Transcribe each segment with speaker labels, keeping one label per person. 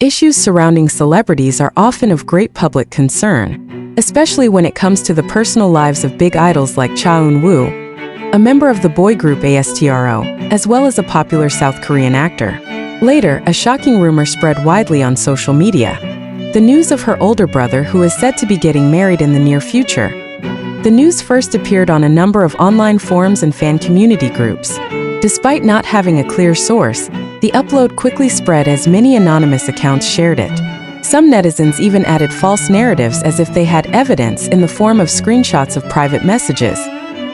Speaker 1: Issues surrounding celebrities are often of great public concern, especially when it comes to the personal lives of big idols like Cha Eun-woo, a member of the boy group ASTRO, as well as a popular South Korean actor. Later, a shocking rumor spread widely on social media. The news of her older brother, who is said to be getting married in the near future. The news first appeared on a number of online forums and fan community groups. Despite not having a clear source, the upload quickly spread as many anonymous accounts shared it. Some netizens even added false narratives as if they had evidence in the form of screenshots of private messages.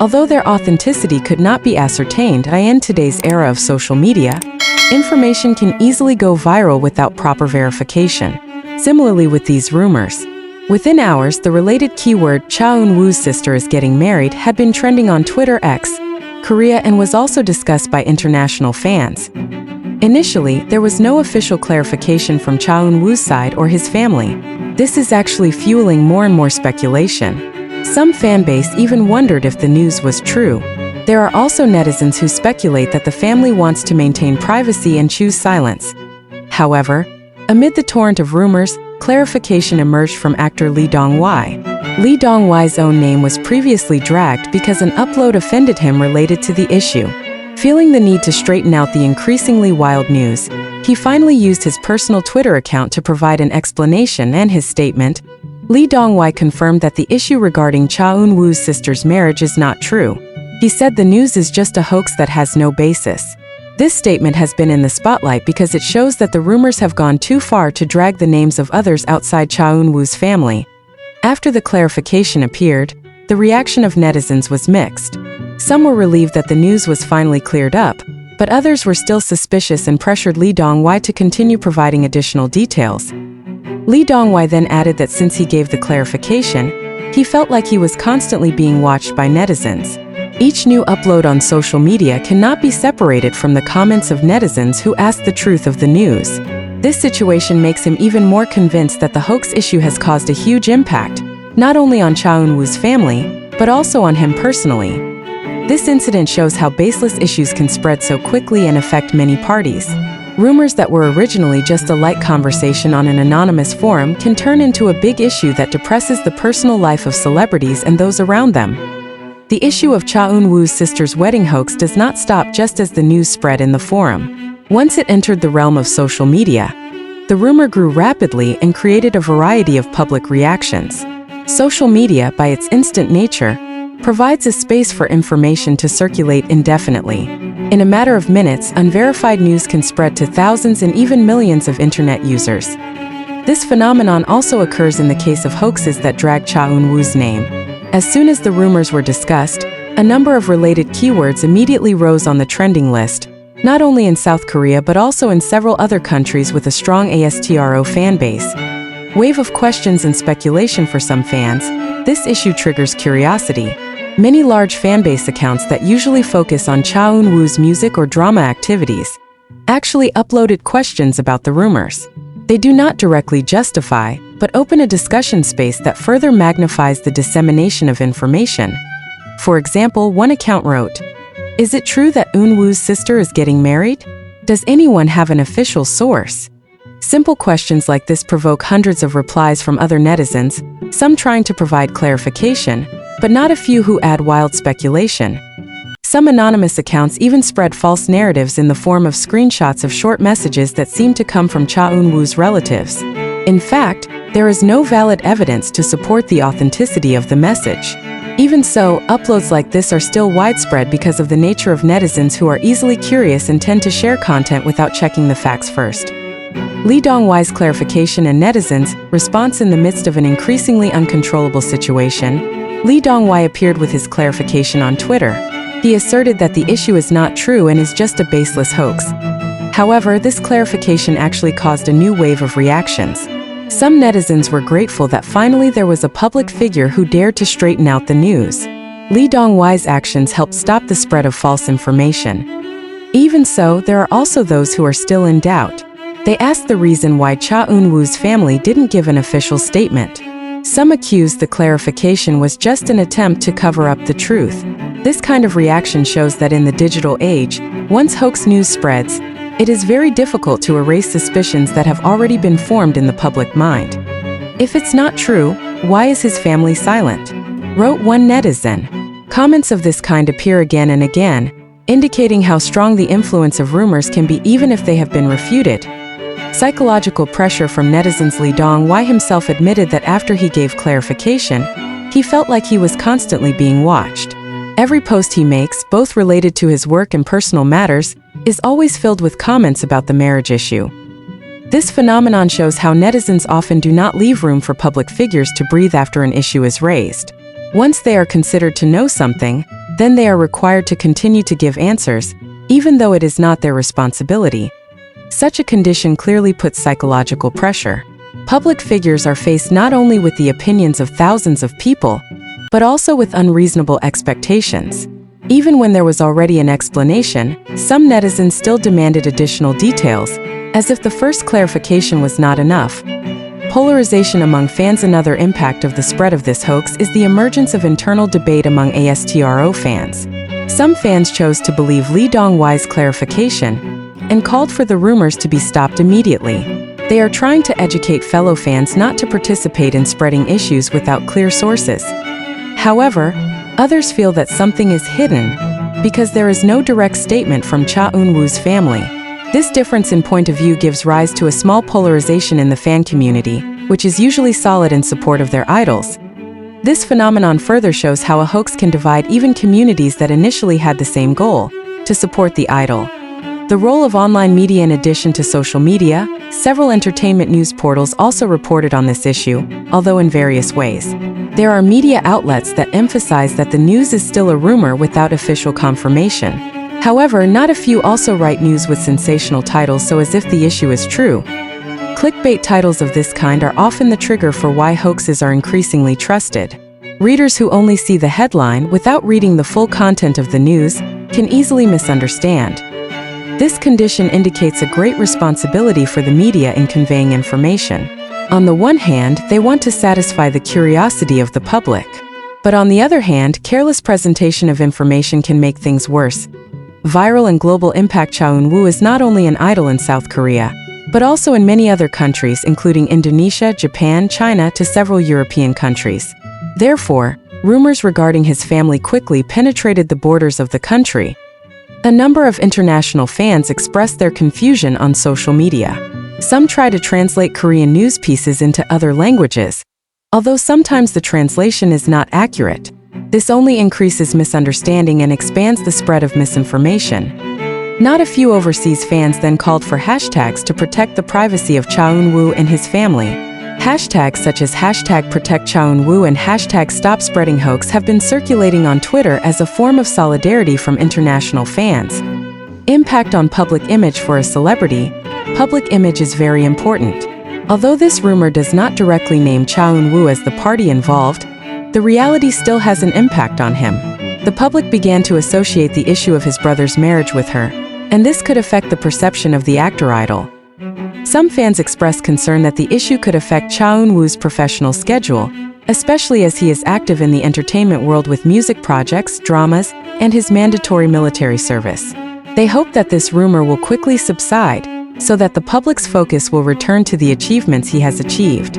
Speaker 1: Although their authenticity could not be ascertained in today's era of social media, information can easily go viral without proper verification. Similarly with these rumors, within hours the related keyword Cha Eun-woo's sister is getting married had been trending on Twitter X, Korea, and was also discussed by international fans. Initially, there was no official clarification from Cha Eun-woo's side or his family. This is actually fueling more and more speculation. Some fanbase even wondered if the news was true. There are also netizens who speculate that the family wants to maintain privacy and choose silence. However, amid the torrent of rumors, clarification emerged from actor LeeDong. LeeDong's own name was previously dragged because an upload offended him related to the issue. Feeling the need to straighten out the increasingly wild news, he finally used his personal Twitter account to provide an explanation, and his statement, LeeDong confirmed that the issue regarding Cha Eun-woo's sister's marriage is not true. He said the news is just a hoax that has no basis. This statement has been in the spotlight because it shows that the rumors have gone too far to drag the names of others outside Cha Eun-woo's family. After the clarification appeared, the reaction of netizens was mixed. Some were relieved that the news was finally cleared up, but others were still suspicious and pressured LeeDong to continue providing additional details. LeeDong then added that since he gave the clarification, he felt like he was constantly being watched by netizens. Each new upload on social media cannot be separated from the comments of netizens who ask the truth of the news. This situation makes him even more convinced that the hoax issue has caused a huge impact, not only on Cha Eun-woo's family, but also on him personally. This incident shows how baseless issues can spread so quickly and affect many parties. Rumors that were originally just a light conversation on an anonymous forum can turn into a big issue that depresses the personal life of celebrities and those around them. The issue of Cha Eun-woo's sister's wedding hoax does not stop just as the news spread in the forum. Once it entered the realm of social media, the rumor grew rapidly and created a variety of public reactions. Social media, by its instant nature, provides a space for information to circulate indefinitely. In a matter of minutes, unverified news can spread to thousands and even millions of internet users. This phenomenon also occurs in the case of hoaxes that drag Cha Eun-woo's name. As soon as the rumors were discussed, a number of related keywords immediately rose on the trending list, not only in South Korea but also in several other countries with a strong ASTRO fanbase. Wave of questions and speculation for some fans, this issue triggers curiosity. Many large fanbase accounts that usually focus on Cha Eun-woo's music or drama activities actually uploaded questions about the rumors. They do not directly justify, but open a discussion space that further magnifies the dissemination of information. For example, one account wrote, "Is it true that Eun-woo's sister is getting married? Does anyone have an official source?" Simple questions like this provoke hundreds of replies from other netizens, some trying to provide clarification, but not a few who add wild speculation. Some anonymous accounts even spread false narratives in the form of screenshots of short messages that seem to come from Cha Eun-woo's relatives. In fact, there is no valid evidence to support the authenticity of the message. Even so, uploads like this are still widespread because of the nature of netizens who are easily curious and tend to share content without checking the facts first. LeeDong's clarification and netizens' response. In the midst of an increasingly uncontrollable situation, LeeDong appeared with his clarification on Twitter. He asserted that the issue is not true and is just a baseless hoax. However, this clarification actually caused a new wave of reactions. Some netizens were grateful that finally there was a public figure who dared to straighten out the news. LeeDong's actions helped stop the spread of false information. Even so, there are also those who are still in doubt. They asked the reason why Cha Eun-woo's family didn't give an official statement. Some accused the clarification was just an attempt to cover up the truth. This kind of reaction shows that in the digital age, once hoax news spreads, it is very difficult to erase suspicions that have already been formed in the public mind. If it's not true, why is his family silent? Wrote one netizen. Comments of this kind appear again and again, indicating how strong the influence of rumors can be even if they have been refuted. Psychological pressure from netizens. LeeDong himself admitted that after he gave clarification, he felt like he was constantly being watched. Every post he makes, both related to his work and personal matters, is always filled with comments about the marriage issue. This phenomenon shows how netizens often do not leave room for public figures to breathe after an issue is raised. Once they are considered to know something, then they are required to continue to give answers, even though it is not their responsibility. Such a condition clearly puts psychological pressure. Public figures are faced not only with the opinions of thousands of people, but also with unreasonable expectations. Even when there was already an explanation, some netizens still demanded additional details, as if the first clarification was not enough. Polarization among fans. Another impact of the spread of this hoax is the emergence of internal debate among ASTRO fans. Some fans chose to believe LeeDong's clarification and called for the rumors to be stopped immediately. They are trying to educate fellow fans not to participate in spreading issues without clear sources. However, others feel that something is hidden because there is no direct statement from Cha Eun-woo's family. This difference in point of view gives rise to a small polarization in the fan community, which is usually solid in support of their idols. This phenomenon further shows how a hoax can divide even communities that initially had the same goal, to support the idol. The role of online media. In addition to social media, several entertainment news portals also reported on this issue, although in various ways. There are media outlets that emphasize that the news is still a rumor without official confirmation. However, not a few also write news with sensational titles so as if the issue is true. Clickbait titles of this kind are often the trigger for why hoaxes are increasingly trusted. Readers who only see the headline without reading the full content of the news can easily misunderstand. This condition indicates a great responsibility for the media in conveying information. On the one hand, they want to satisfy the curiosity of the public. But on the other hand, careless presentation of information can make things worse. Viral and global impact. Cha Eun-woo is not only an idol in South Korea, but also in many other countries including Indonesia, Japan, China to several European countries. Therefore, rumors regarding his family quickly penetrated the borders of the country. A number of international fans expressed their confusion on social media. Some try to translate Korean news pieces into other languages, although sometimes the translation is not accurate. This only increases misunderstanding and expands the spread of misinformation. Not a few overseas fans then called for hashtags to protect the privacy of Cha Eun-woo and his family. Hashtags such as #ProtectChaEun-woo and #StopSpreadingHoax have been circulating on Twitter as a form of solidarity from international fans. Impact on public image. For a celebrity, public image is very important. Although this rumor does not directly name Cha Eun-woo as the party involved, the reality still has an impact on him. The public began to associate the issue of his brother's marriage with her, and this could affect the perception of the actor idol. Some fans expressed concern that the issue could affect Cha Eun-woo's professional schedule, especially as he is active in the entertainment world with music projects, dramas, and his mandatory military service. They hope that this rumor will quickly subside, so that the public's focus will return to the achievements he has achieved.